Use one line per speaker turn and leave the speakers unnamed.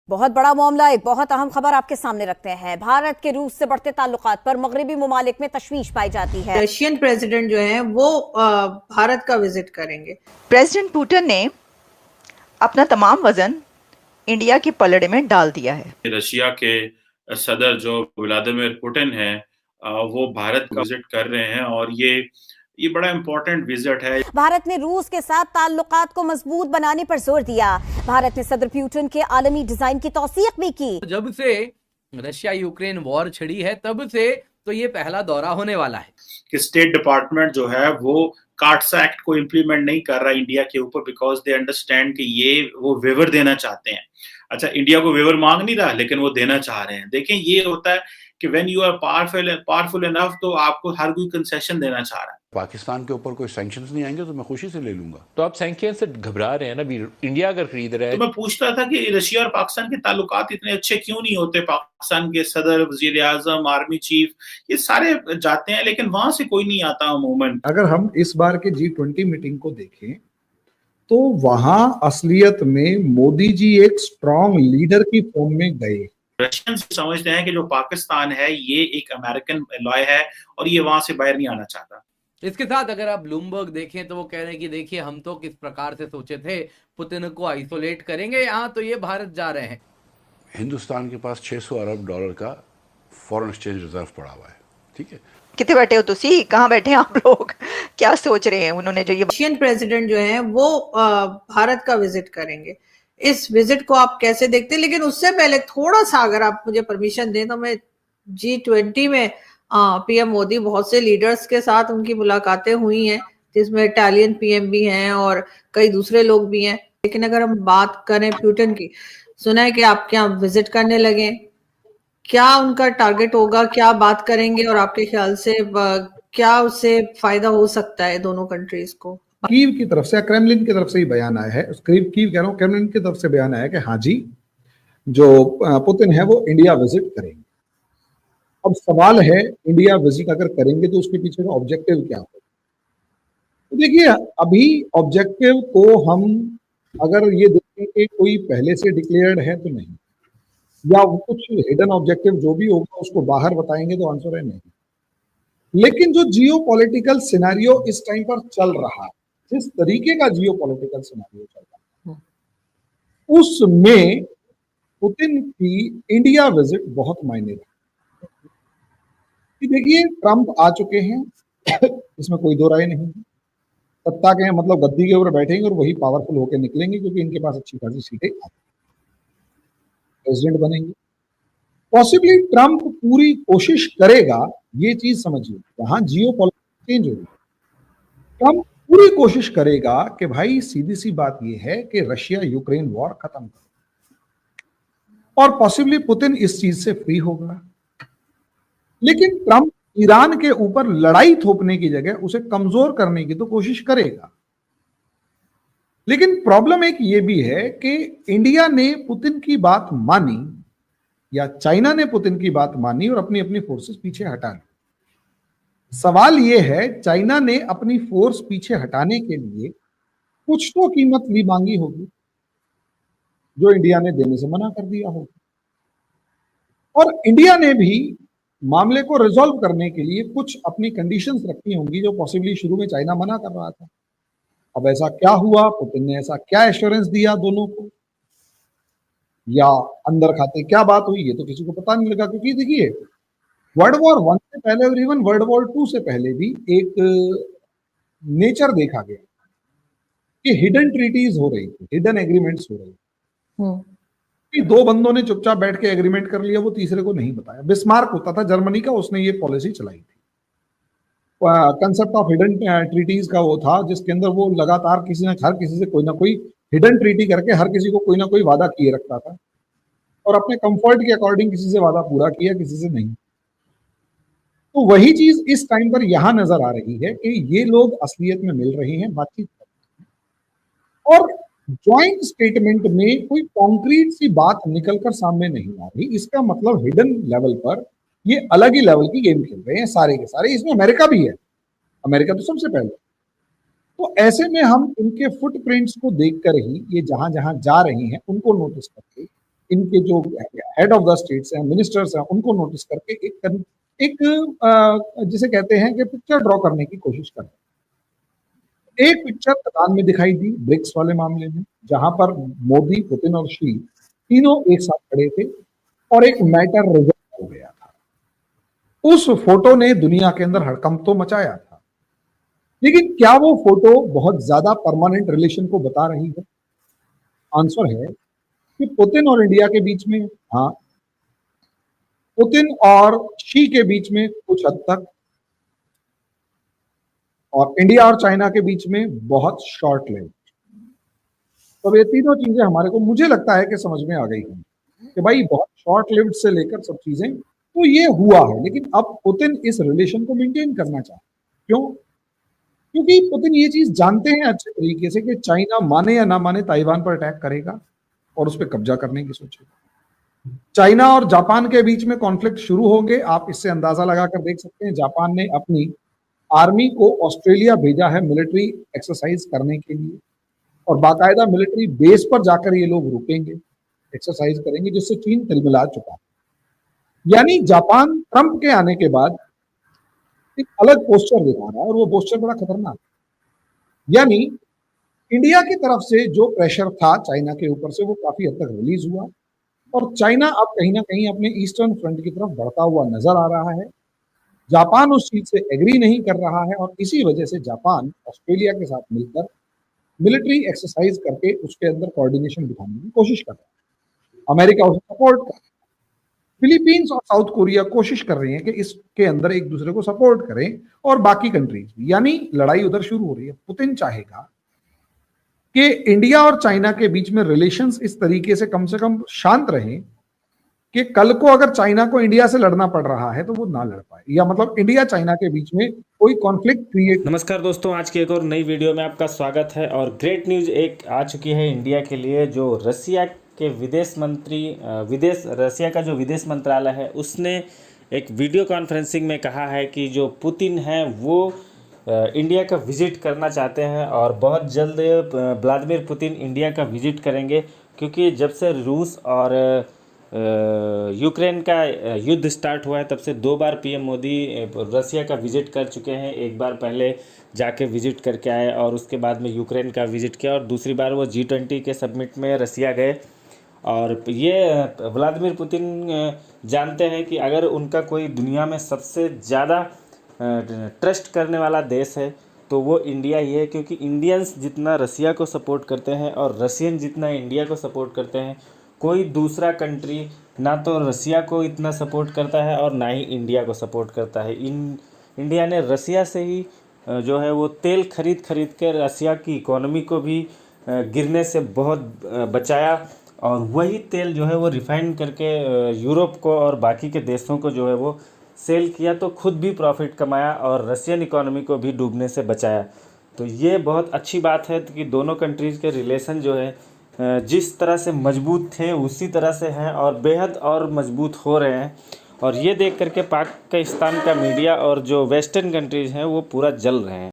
बहुत बड़ा मामला, एक बहुत अहम खबर आपके सामने रखते हैं। भारत के रूस से बढ़ते ताल्लुकात पर मगरबी ममालिक में तशवीश पाई जाती है।
रशियन प्रेसिडेंट जो है वो भारत का विजिट करेंगे।
प्रेसिडेंट पुतिन ने अपना तमाम वजन इंडिया के पलड़े में डाल दिया है।
रशिया के सदर जो व्लादिमीर पुतिन है वो भारत का विजिट कर रहे हैं और ये बड़ा इंपॉर्टेंट विजिट है।
भारत ने रूस के साथ ताल्लुकात को मजबूत बनाने पर जोर दिया। भारत ने सदर पुतिन के आलमी डिजाइन की तौसीक भी की।
जब से रशिया यूक्रेन वॉर छिड़ी है तब से तो ये पहला दौरा होने वाला है
कि स्टेट डिपार्टमेंट जो है वो कार्ड्स एक्ट को इम्प्लीमेंट नहीं कर रहा इंडिया के ऊपर बिकॉज दे अंडरस्टैंड कि ये वो वेवर देना चाहते हैं। अच्छा, इंडिया को वेवर मांग नहीं रहा लेकिन वो देना चाह रहे हैं। देखें, ये होता है कि when you are powerful enough तो आपको हर कोई कंसेशन देना चाह रहा है।
पाकिस्तान के ऊपर कोई सैंक्शंस नहीं आएंगे तो मैं खुशी से ले लूंगा।
तो आप सैंक्शन से घबरा रहे हैं ना, भी इंडिया अगर खरीद रहा है।
तो मैं पूछता था कि रशिया और पाकिस्तान के ताल्लुकात इतने अच्छे क्यों नहीं होते। पाकिस्तान के सदर, वजीर आजम, आर्मी चीफ, ये सारे जाते हैं लेकिन वहां से कोई नहीं आता अमूमन।
अगर हम इस बार के G20 मीटिंग को देखें तो वहां असलियत में मोदी जी एक स्ट्रॉन्ग लीडर की फॉर्म में गए।
रशियन समझते हैं कि जो पाकिस्तान है ये एक अमेरिकन एलॉय है और ये वहां से बाहर नहीं आना चाहता।
इसके साथ अगर आप ब्लूमबर्ग देखें तो वो कह रहे हैं कि देखिए हम तो किस प्रकार से सोचे थे, पुतिन को आइसोलेट करेंगे, यहाँ तो ये भारत जा रहे हैं।
हिंदुस्तान के पास $600 अरब का फॉरेन एक्सचेंज रिजर्व पड़ा हुआ है। ठीक है,
कितने बैठे हो तुसी, कहाँ बैठे हैं आप लोग, क्या सोच रहे हैं? उन्होंने जो ये
रशियन प्रेसिडेंट जो है वो भारत का विजिट करेंगे। इस विजिट को आप कैसे देखते हैं? लेकिन उससे पहले थोड़ा सा अगर आप मुझे परमिशन दें तो मैं G20 में पीएम मोदी बहुत से लीडर्स के साथ उनकी मुलाकातें हुई हैं, जिसमें इटालियन पीएम भी हैं और कई दूसरे लोग भी हैं। लेकिन अगर हम बात करें पुतिन की, सुना है कि आप क्या विजिट करने लगे, क्या उनका टारगेट होगा, क्या बात करेंगे और आपके ख्याल से क्या उससे फायदा हो सकता है दोनों कंट्रीज को?
कीव की तरफ से, क्रेमलिन की तरफ से ही बयान आया है, कीव कह रहा हूँ, क्रेमलिन की तरफ से बयान आया कि हाँ जी, जो पुतिन है वो इंडिया विजिट करेंगे। अब सवाल है, इंडिया विजिट अगर करेंगे तो उसके पीछे का ऑब्जेक्टिव क्या होगा? तो देखिए, अभी ऑब्जेक्टिव को हम अगर ये देखें कि कोई पहले से डिक्लेयर्ड है तो नहीं, या कुछ हिडन ऑब्जेक्टिव जो भी होगा उसको बाहर बताएंगे तो आंसर है नहीं। लेकिन जो जियोपॉलिटिकल सिनेरियो इस टाइम पर चल रहा है, जिस तरीके का जियोपॉलिटिकल सिनेरियो चल रहा है, उसमें पुतिन की इंडिया विजिट बहुत मायने रखती है। देखिए, ट्रंप आ चुके हैं, इसमें कोई दो राय नहीं है। सत्ता के मतलब गद्दी के ऊपर बैठेंगे और वही पावरफुल होकर निकलेंगे क्योंकि इनके पास अच्छी खासी सीटें आती, प्रेसिडेंट बनेंगे। पॉसिबली ट्रंप पूरी कोशिश करेगा, ये चीज समझिए, वहां जियोपॉलिटिक्स चेंज होगी। ट्रंप पूरी कोशिश करेगा कि भाई सीधी सी बात ये है कि रशिया यूक्रेन वॉर खत्म करो, और पॉसिबली पुतिन इस चीज से फ्री होगा। लेकिन ट्रंप ईरान के ऊपर लड़ाई थोपने की जगह उसे कमजोर करने की तो कोशिश करेगा। लेकिन प्रॉब्लम एक ये भी है कि इंडिया ने पुतिन की बात मानी या चाइना ने पुतिन की बात मानी और अपनी अपनी फोर्सेस पीछे हटा ली। सवाल यह है, चाइना ने अपनी फोर्स पीछे हटाने के लिए कुछ तो कीमत भी मांगी होगी जो इंडिया ने देने से मना कर दिया होगा, और इंडिया ने भी मामले को रिजॉल्व करने के लिए कुछ अपनी कंडीशंस रखी होंगी जो पॉसिबली शुरू में चाइना मना कर रहा था। अब ऐसा क्या हुआ, पुतिन ने ऐसा क्या एश्योरेंस दिया दोनों को, या अंदर खाते क्या बात हुई, ये तो किसी को पता नहीं लगा। क्योंकि देखिए, वर्ल्ड वॉर 1 से पहले और इवन वर्ल्ड वॉर 2 से पहले भी एक नेचर देखा गया कि हिडन ट्रीटीज हो रही थी, हिडन एग्रीमेंट्स हो रही थी कि दो बंदों ने चुपचाप बैठ के एग्रीमेंट कर लिया, वो तीसरे को नहीं बताया। बिस्मार्क होता था जर्मनी का, उसने ये पॉलिसी चलाई थी। कंसेप्ट ऑफ हिडन ट्रीटीज का वो था जिसके अंदर वो लगातार किसी न हर किसी से कोई ना कोई हिडन ट्रीटी करके हर किसी को कोई ना कोई वादा किए रखता था और अपने कंफर्ट के अकॉर्डिंग किसी से वादा पूरा किया, किसी से नहीं। तो वही चीज इस टाइम पर यहां नजर आ रही है कि ये लोग असलियत में मिल रहे हैं, बातचीत कर रहे हैं, और ज्वाइंट स्टेटमेंट में कोई कॉन्क्रीट सी बात निकलकर सामने नहीं आ रही। इसका मतलब हिडन लेवल पर ये अलग ही लेवल की गेम खेल रहे हैं सारे के सारे। इसमें अमेरिका भी है, अमेरिका तो सबसे पहले। तो ऐसे में हम इनके फुटप्रिंट्स को देखकर ही, ये जहां जहां जा रही हैं उनको नोटिस करके इनके जो हेड ऑफ द स्टेट्स हैं, मिनिस्टर्स हैं, उनको नोटिस करके एक जिसे कहते हैं कि पिक्चर ड्रॉ करने की कोशिश कर रहे हैं। एक पिक्चर कतार में दिखाई दी ब्रिक्स वाले मामले में, जहां पर मोदी, पुतिन और शी तीनों एक साथ खड़े थे और एक मैटर रिजॉल्व हो गया था। उस फोटो ने दुनिया के अंदर हड़कंप तो मचाया था, लेकिन क्या वो फोटो बहुत ज्यादा परमानेंट रिलेशन को बता रही है? आंसर है कि पुतिन और इंडिया के बीच में हाँ, पुतिन और शी के बीच में कुछ हद तक, और इंडिया और चाइना के बीच में बहुत शॉर्ट लिव्ड। तो ये तीनों चीजें हमारे को, मुझे लगता है कि समझ में आ गई हैं कि भाई बहुत शॉर्ट लिव्ड से लेकर सब चीजें तो ये हुआ है। लेकिन अब पुतिन इस रिलेशन को मेंटेन करना चाहते हैं। क्यों? क्योंकि पुतिन ये चीज जानते हैं अच्छे तरीके से कि चाइना माने या ना माने ताइवान पर अटैक करेगा और उस पर कब्जा करने की सोचेगा। चाइना और जापान के बीच में कॉन्फ्लिक्ट शुरू होंगे। आप इससे अंदाजा लगाकर देख सकते हैं, जापान ने अपनी आर्मी को ऑस्ट्रेलिया भेजा है मिलिट्री एक्सरसाइज करने के लिए, और बाकायदा मिलिट्री बेस पर जाकर ये लोग रुकेंगे, एक्सरसाइज करेंगे, जिससे चीन तिलमिला चुका। यानी जापान ट्रंप के आने के बाद एक अलग पोस्चर दिखा रहा है, और वो पोस्चर बड़ा खतरनाक है। यानी इंडिया की तरफ से जो प्रेशर था चाइना के ऊपर से, वो काफी हद तक रिलीज हुआ, और चाइना अब कहीं ना कहीं अपने ईस्टर्न फ्रंट की तरफ बढ़ता हुआ नजर आ रहा है। जापान उस चीज से एग्री नहीं कर रहा है, और इसी वजह से जापान ऑस्ट्रेलिया के साथ मिलकर मिलिट्री एक्सरसाइज करके उसके अंदर कोऑर्डिनेशन दिखाने की कोशिश कर रहा है। अमेरिका उसे सपोर्ट कर, फिलीपींस और साउथ कोरिया कोशिश कर रही हैं कि इसके अंदर एक दूसरे को सपोर्ट करें, और बाकी कंट्रीज भी। यानी लड़ाई उधर शुरू हो रही है। पुतिन चाहेगा कि इंडिया और चाइना के बीच में रिलेशंस इस तरीके से कम शांत रहें कि कल को अगर चाइना को इंडिया से लड़ना पड़ रहा है तो वो ना लड़ पाए, या मतलब इंडिया चाइना के बीच में कोई कॉन्फ्लिक्ट क्रिएट।
नमस्कार दोस्तों, आज की एक और नई वीडियो में आपका स्वागत है। और ग्रेट न्यूज़ एक आ चुकी है इंडिया के लिए। जो रसिया के रसिया का जो विदेश मंत्रालय है, उसने एक वीडियो कॉन्फ्रेंसिंग में कहा है कि जो पुतिन है वो इंडिया का विजिट करना चाहते हैं, और बहुत जल्द व्लादिमीर पुतिन इंडिया का विजिट करेंगे। क्योंकि जब से रूस और यूक्रेन का युद्ध स्टार्ट हुआ है, तब से 2 बार पीएम मोदी रसिया का विजिट कर चुके हैं। एक बार पहले जाके विजिट करके आए, और उसके बाद में यूक्रेन का विजिट किया, और दूसरी बार वो G20 के समिट में रसिया गए। और ये व्लादिमीर पुतिन जानते हैं कि अगर उनका कोई दुनिया में सबसे ज़्यादा ट्रस्ट करने वाला देश है तो वो इंडिया ही है। क्योंकि इंडियंस जितना रसिया को सपोर्ट करते हैं और रशियन जितना इंडिया को सपोर्ट करते हैं, कोई दूसरा कंट्री ना तो रसिया को इतना सपोर्ट करता है और ना ही इंडिया को सपोर्ट करता है। इंडिया ने रसिया से ही जो है वो तेल खरीद के रसिया की इकोनॉमी को भी गिरने से बहुत बचाया, और वही तेल जो है वो रिफाइन करके यूरोप को और बाकी के देशों को जो है वो सेल किया, तो खुद भी प्रॉफिट कमाया और रशियन इकोनॉमी को भी डूबने से बचाया। तो ये बहुत अच्छी बात है कि दोनों कंट्रीज़ के रिलेशन जो है जिस तरह से मजबूत थे उसी तरह से हैं, और बेहद और मजबूत हो रहे हैं। और ये देख करके पाकिस्तान का मीडिया और जो वेस्टर्न कंट्रीज़ हैं वो पूरा जल रहे हैं।